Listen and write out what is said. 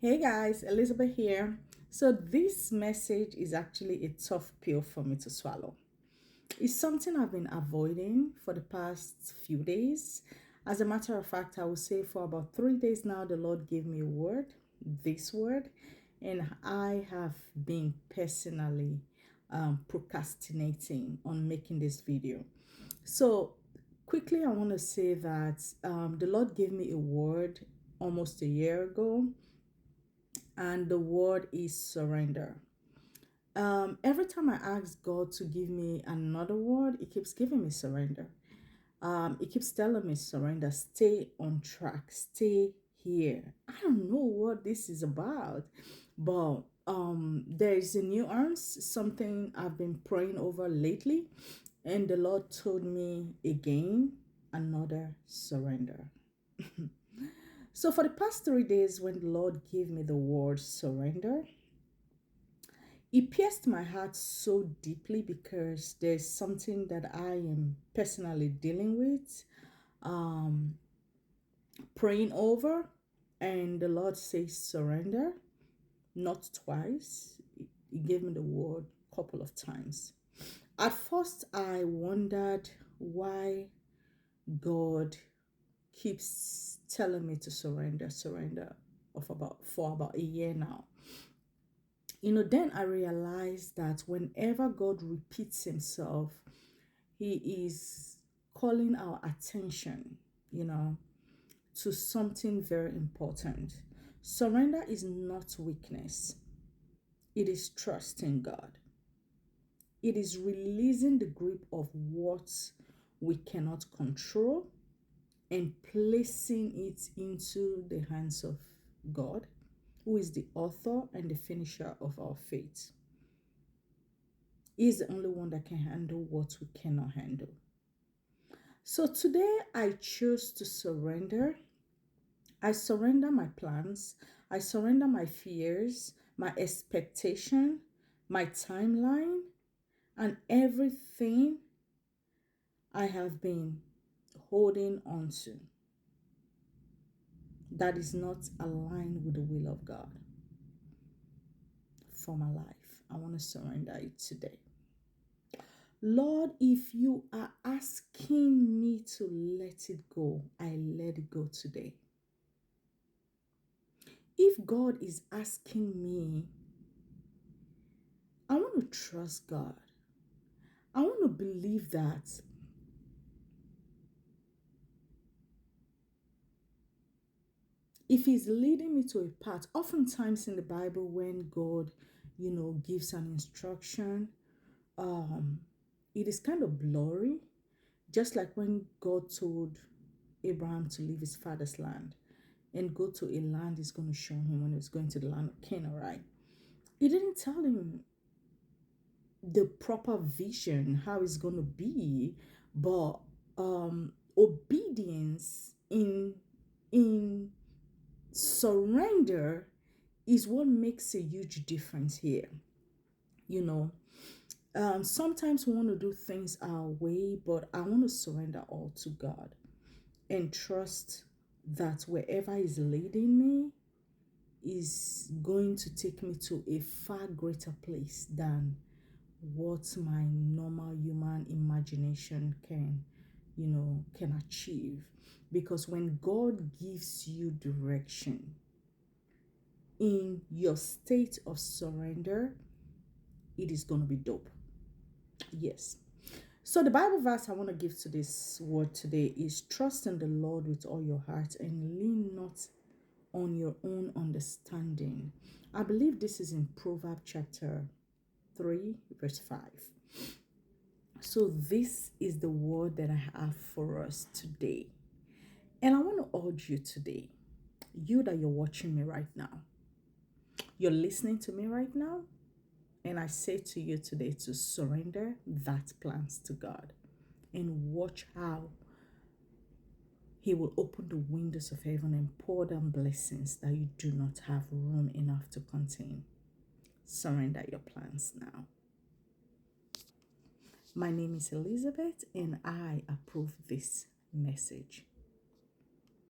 Hey guys, Elizabeth here. So, this message is actually a tough pill for me to swallow. It's something I've been avoiding for the past few days. As a matter of fact, I would say for about 3 days now, the Lord gave me a word, this word, and I have been personally procrastinating on making this video. So, quickly, I want to say that the Lord gave me a word almost a year ago, and the word is surrender. Every time I ask God to give me another word, He keeps giving me surrender. He keeps telling me surrender, stay on track, stay here. I don't know what this is about, but there is a nuance, something I've been praying over lately, and the Lord told me again another surrender. So for the past 3 days, when the Lord gave me the word surrender, it pierced my heart so deeply because there's something that I am personally dealing with, um, praying over, and the Lord says surrender, not twice. He gave me the word a couple of times. At first, I wondered why God keeps telling me to surrender for about a year now. Then I realized that whenever God repeats himself, he is calling our attention, you know, to something very important. Surrender is not weakness, it is trust in God. It is releasing the grip of what we cannot control and placing it into the hands of God, who is the author and the finisher of our faith. He is the only one that can handle what we cannot handle. So today I choose to surrender. I surrender my plans. I surrender my fears, my expectation, my timeline, and everything I have been holding on to that is not aligned with the will of God for my life. I want to surrender it today. Lord, if you are asking me to let it go, I let it go today. If God is asking me, I want to trust God. I want to believe that if He's leading me to a path, oftentimes in the Bible, when God, gives an instruction, it is kind of blurry, just like when God told Abraham to leave his father's land and go to a land He's going to show him when he was going to the land of Canaan, right? He didn't tell him the proper vision, how it's going to be, but obedience in surrender is what makes a huge difference here. You know, sometimes we want to do things our way, but I want to surrender all to God and trust that wherever He's leading me is going to take me to a far greater place than what my normal human imagination can achieve. Because when God gives you direction in your state of surrender, it is going to be dope. Yes. So the Bible verse I want to give to this word today is trust in the Lord with all your heart and lean not on your own understanding. I believe this is in Proverbs chapter 3, verse 5. So this is the word that I have for us today. And I want to urge you today, you that you're watching me right now, you're listening to me right now, and I say to you today to surrender that plans to God and watch how He will open the windows of heaven and pour down blessings that you do not have room enough to contain. Surrender your plans now. My name is Elizabeth, and I approve this message.